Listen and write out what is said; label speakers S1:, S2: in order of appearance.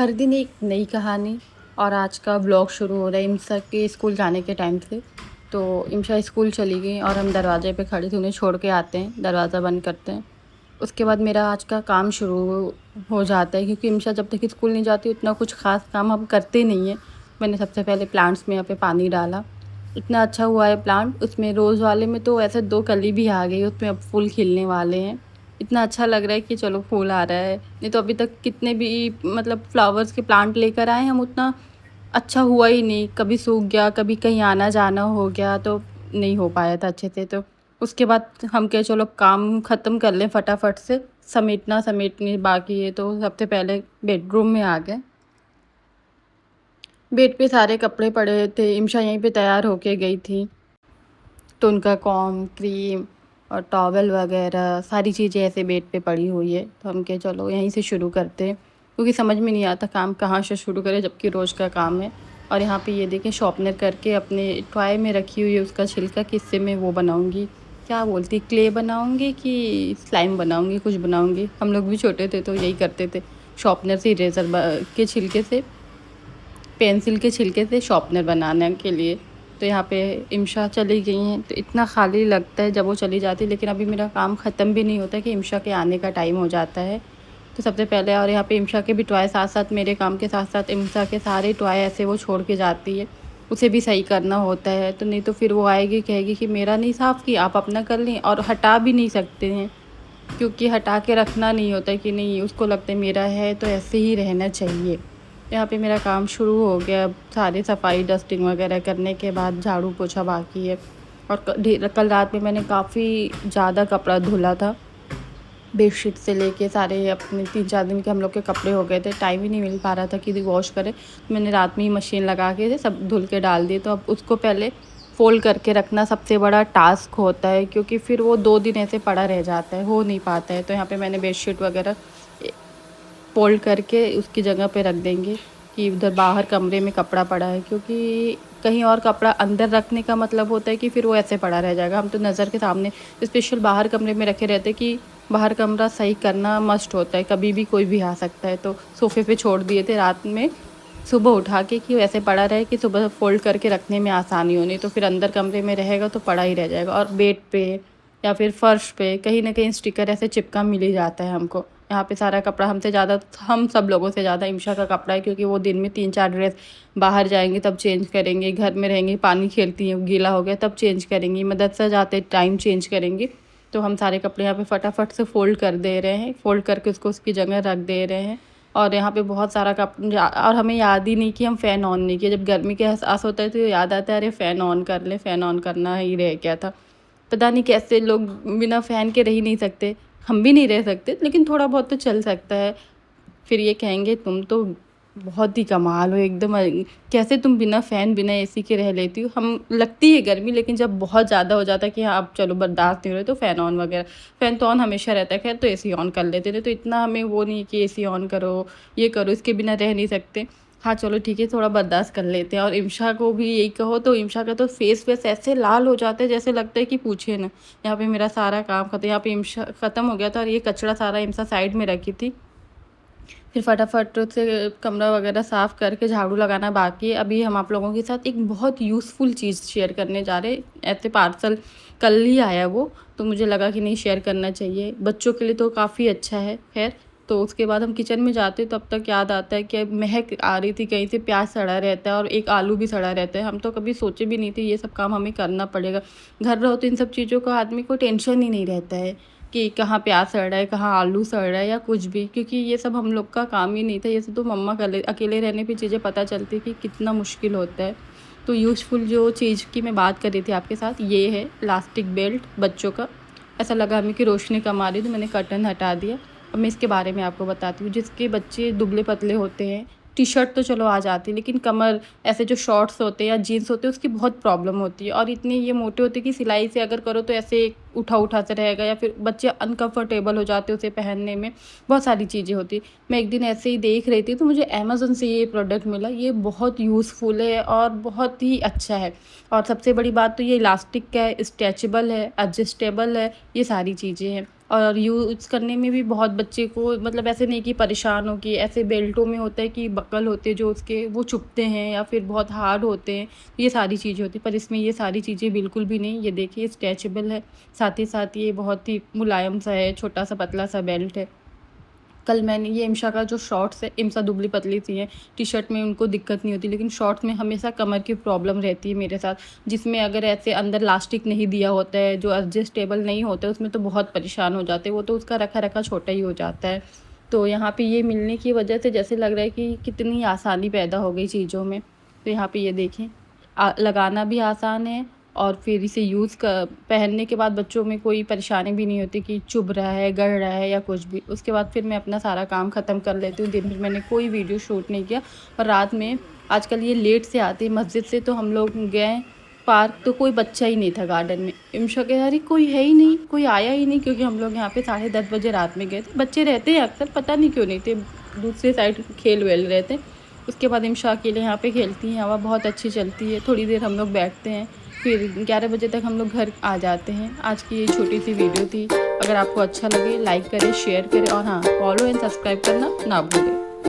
S1: हर दिन एक नई कहानी और आज का व्लॉग शुरू हो रहा है इम्सा के स्कूल जाने के टाइम से। तो इम्शा स्कूल चली गई और हम दरवाजे पे खड़े थे, उन्हें छोड़ के आते हैं, दरवाज़ा बंद करते हैं। उसके बाद मेरा आज का काम शुरू हो जाता है, क्योंकि इम्शा जब तक स्कूल नहीं जाती उतना कुछ ख़ास काम हम करते नहीं हैं। मैंने सबसे पहले प्लांट्स में यहाँ पे पानी डाला। इतना अच्छा हुआ है प्लांट, उसमें रोज़ वाले में तो ऐसे 2 कली भी आ गई, उसमें अब फूल खिलने वाले हैं। इतना अच्छा लग रहा है कि चलो फूल आ रहा है। नहीं तो अभी तक कितने भी मतलब फ्लावर्स के प्लांट लेकर आए हम, उतना अच्छा हुआ ही नहीं। कभी सूख गया, कभी कहीं आना जाना हो गया, तो नहीं हो पाया था अच्छे से। तो उसके बाद हम कहे चलो काम ख़त्म कर लें फटाफट से, समेटनी बाकी है। तो सबसे पहले बेडरूम में आ गए। बेड पे सारे कपड़े पड़े थे, इम्शा यहीं पे तैयार होके गई थी, तो उनका कॉम, क्रीम और टॉवल वगैरह सारी चीज़ें ऐसे बेड पे पड़ी हुई है। तो हम कहे चलो यहीं से शुरू करते हैं, क्योंकि समझ में नहीं आता काम कहाँ से शुरू करें, जबकि रोज़ का काम है। और यहाँ पे ये देखें शॉर्पनर करके अपने टॉय में रखी हुई है उसका छिलका, किससे मैं वो बनाऊँगी, क्या बोलती, क्ले बनाऊँगी कि स्लाइम बनाऊँगी, कुछ बनाऊँगी। हम लोग भी छोटे थे तो यही करते थे, शॉर्पनर से इरेज़र के छिलके से, पेंसिल के छिलके से शॉर्पनर बनाने के लिए। तो यहाँ पे इम्शा चली गई हैं, तो इतना खाली लगता है जब वो चली जाती है। लेकिन अभी मेरा काम ख़त्म भी नहीं होता कि इम्शा के आने का टाइम हो जाता है। तो सबसे पहले, और यहाँ पे इम्शा के भी टॉय साथ साथ, मेरे काम के साथ साथ इम्शा के सारे टॉय ऐसे वो छोड़ के जाती है, उसे भी सही करना होता है। तो नहीं तो फिर वो आएगी, कहेगी कि मेरा नहीं साफ़ किया, आप अपना कर लें। और हटा भी नहीं सकते हैं, क्योंकि हटा के रखना नहीं होता है कि नहीं, उसको लगता है मेरा है तो ऐसे ही रहना चाहिए। यहाँ पे मेरा काम शुरू हो गया। अब सारी सफाई डस्टिंग वगैरह करने के बाद झाड़ू पोछा बाकी है। और कल रात में मैंने काफ़ी ज़्यादा कपड़ा धुला था, बेडशीट से लेके सारे अपने 3-4 दिन के हम लोग के कपड़े हो गए थे। टाइम ही नहीं मिल पा रहा था कि वॉश करें। मैंने रात में ही मशीन लगा के सब धुल के डाल दिए। तो अब उसको पहले फ़ोल्ड करके रखना सबसे बड़ा टास्क होता है, क्योंकि फिर वो 2 दिन ऐसे पड़ा रह जाता है, हो नहीं पाता है। तो यहाँ पे मैंने बेडशीट वगैरह फ़ोल्ड करके उसकी जगह पे रख देंगे कि उधर बाहर कमरे में कपड़ा पड़ा है, क्योंकि कहीं और कपड़ा अंदर रखने का मतलब होता है कि फिर वो ऐसे पड़ा रह जाएगा। हम तो नज़र के सामने स्पेशल बाहर कमरे में रखे रहते कि बाहर कमरा सही करना मस्ट होता है, कभी भी कोई भी आ सकता है। तो सोफ़े पे छोड़ दिए थे रात में, सुबह उठा के कि वैसे पड़ा रहे कि सुबह फ़ोल्ड करके रखने में आसानी हो। नहीं तो फिर अंदर कमरे में रहेगा तो पड़ा ही रह जाएगा। और बेड पे या फिर फ़र्श पे कहीं न कहीं स्टिकर ऐसे चिपका मिल ही जाता है हमको। यहाँ पे सारा कपड़ा हमसे ज़्यादा, हम सब लोगों से ज़्यादा इम्शा का कपड़ा है, क्योंकि वो दिन में 3-4 ड्रेस बाहर जाएँगी तब चेंज करेंगी, घर में रहेंगी, पानी खेलती हैं, गीला हो गया तब चेंज करेंगी, मदरसा जाते टाइम चेंज करेंगी। तो हम सारे कपड़े यहाँ पे फटाफट से फ़ोल्ड कर दे रहे हैं, फ़ोल्ड करके उसको उसकी जगह रख दे रहे हैं। और यहाँ पे बहुत सारा और हमें याद ही नहीं कि हम फ़ैन ऑन नहीं किए। जब गर्मी का एहसास होता है तो याद आता है, अरे फ़ैन ऑन कर लें, फ़ैन ऑन करना ही रह गया था। पता नहीं कैसे लोग बिना फ़ैन के रह ही नहीं सकते। हम भी नहीं रह सकते, लेकिन थोड़ा बहुत तो चल सकता है। फिर ये कहेंगे तुम तो बहुत ही कमाल हो एकदम, कैसे तुम बिना फ़ैन बिना एसी के रह लेती हो। हम लगती है गर्मी, लेकिन जब बहुत ज़्यादा हो जाता है कि हाँ अब चलो बर्दाश्त नहीं हो रहा, तो फ़ैन ऑन वगैरह, फ़ैन तो ऑन हमेशा रहता है। खैर तो एसी ऑन कर लेते थे, तो इतना हमें वो नहीं है कि एसी ऑन करो, ये करो, इसके बिना रह नहीं सकते। हाँ चलो ठीक है, थोड़ा बर्दाश्त कर लेते हैं। और इम्शा को भी यही कहो तो इम्शा का तो फेस वेस ऐसे लाल हो जाता है जैसे लगता है कि पूछिए ना। यहाँ पे मेरा सारा काम खत्म, यहाँ पे इम्शा ख़त्म हो गया था, और ये कचरा सारा इम्शा साइड में रखी थी। फिर फटाफट से कमरा वगैरह साफ़ करके झाड़ू लगाना बाकी है। अभी हम आप लोगों के साथ एक बहुत यूज़फुल चीज़ शेयर करने जा रहे हैं। ऐसे पार्सल कल ही आया वो, तो मुझे लगा कि नहीं शेयर करना चाहिए, बच्चों के लिए तो काफ़ी अच्छा है। खैर तो उसके बाद हम किचन में जाते तब तक याद आता है कि महक आ रही थी कहीं से, प्याज सड़ा रहता है और एक आलू भी सड़ा रहता है। हम तो कभी सोचे भी नहीं थे ये सब काम हमें करना पड़ेगा। घर रहो तो इन सब चीज़ों का आदमी को टेंशन ही नहीं रहता है कि कहाँ प्याज सड़ रहा है, कहाँ आलू सड़ रहा है या कुछ भी, क्योंकि ये सब हम लोग का काम ही नहीं था। ये सब तो मम्मा अकेले रहने पे चीज़ें पता चलती कि कितना मुश्किल होता है। तो यूज़फुल जो चीज़ की मैं बात कर रही थी आपके साथ, ये है इलास्टिक बेल्ट बच्चों का। ऐसा लगा हमें कि रोशनी कम आ रही, तो मैंने कर्टन हटा दिया। अब मैं इसके बारे में आपको बताती हूँ। जिसके बच्चे दुबले पतले होते हैं, टी शर्ट तो चलो आ जाती है, लेकिन कमर, ऐसे जो शॉर्ट्स होते हैं या जीन्स होते हैं, उसकी बहुत प्रॉब्लम होती है। और इतने ये मोटे होते हैं कि सिलाई से अगर करो तो ऐसे उठा उठा से रहेगा, या फिर बच्चे अनकम्फर्टेबल हो जाते हैं उसे पहनने में, बहुत सारी चीज़ें होती। मैं एक दिन ऐसे ही देख रही थी तो मुझे अमेज़न से ये प्रोडक्ट मिला। ये बहुत यूज़फुल है और बहुत ही अच्छा है। और सबसे बड़ी बात तो ये इलास्टिक का है, स्ट्रेचेबल है, एडजस्टेबल है, ये सारी चीज़ें हैं। और यूज़ करने में भी बहुत बच्चे को मतलब ऐसे नहीं कि परेशान हो कि ऐसे बेल्टों में होता है कि बकल होते हैं जो उसके वो चुभते हैं या फिर बहुत हार्ड होते हैं, ये सारी चीज़ें होती हैं। पर इसमें ये सारी चीज़ें बिल्कुल भी नहीं। ये देखिए स्ट्रेचेबल है, साथ ही साथ ये बहुत ही मुलायम सा है, छोटा सा पतला सा बेल्ट है। कल मैंने ये इम्शा का जो शॉर्ट्स है, इम्शा दुबली पतली सी है, टी-शर्ट में उनको दिक्कत नहीं होती, लेकिन शॉर्ट्स में हमेशा कमर की प्रॉब्लम रहती है मेरे साथ, जिसमें अगर ऐसे अंदर लास्टिक नहीं दिया होता है, जो एडजस्टेबल नहीं होता है, उसमें तो बहुत परेशान हो जाते हैं, वो तो उसका रखा-रखा छोटा ही हो जाता है। तो यहाँ पे ये मिलने की वजह से जैसे लग रहा है कि कितनी आसानी पैदा हो गई चीज़ों में। तो यहाँ पे ये देखें लगाना भी आसान है और फिर इसे पहनने के बाद बच्चों में कोई परेशानी भी नहीं होती कि चुभ रहा है, गड़ रहा है या कुछ भी। उसके बाद फिर मैं अपना सारा काम ख़त्म कर लेती हूँ। दिन भर मैंने कोई वीडियो शूट नहीं किया और रात में आजकल ये लेट से आते हैं मस्जिद से, तो हम लोग गए पार्क, तो कोई बच्चा ही नहीं था गार्डन में। इम्शा कह अरे कोई है ही नहीं, कोई आया ही नहीं, क्योंकि हम लोग यहाँ पे 10:30 बजे रात में गए थे। बच्चे रहते हैं अक्सर, पता नहीं क्यों नहीं थे, दूसरे साइड खेल वेल रहे थे। उसके बाद इम्शा अकेले यहाँ पे खेलती हैं, हवा बहुत अच्छी चलती है। थोड़ी देर हम लोग बैठते हैं, फिर 11 बजे तक हम लोग घर आ जाते हैं। आज की ये छोटी सी वीडियो थी। अगर आपको अच्छा लगे लाइक करें, शेयर करें और हाँ, फॉलो एंड सब्सक्राइब करना ना भूलें।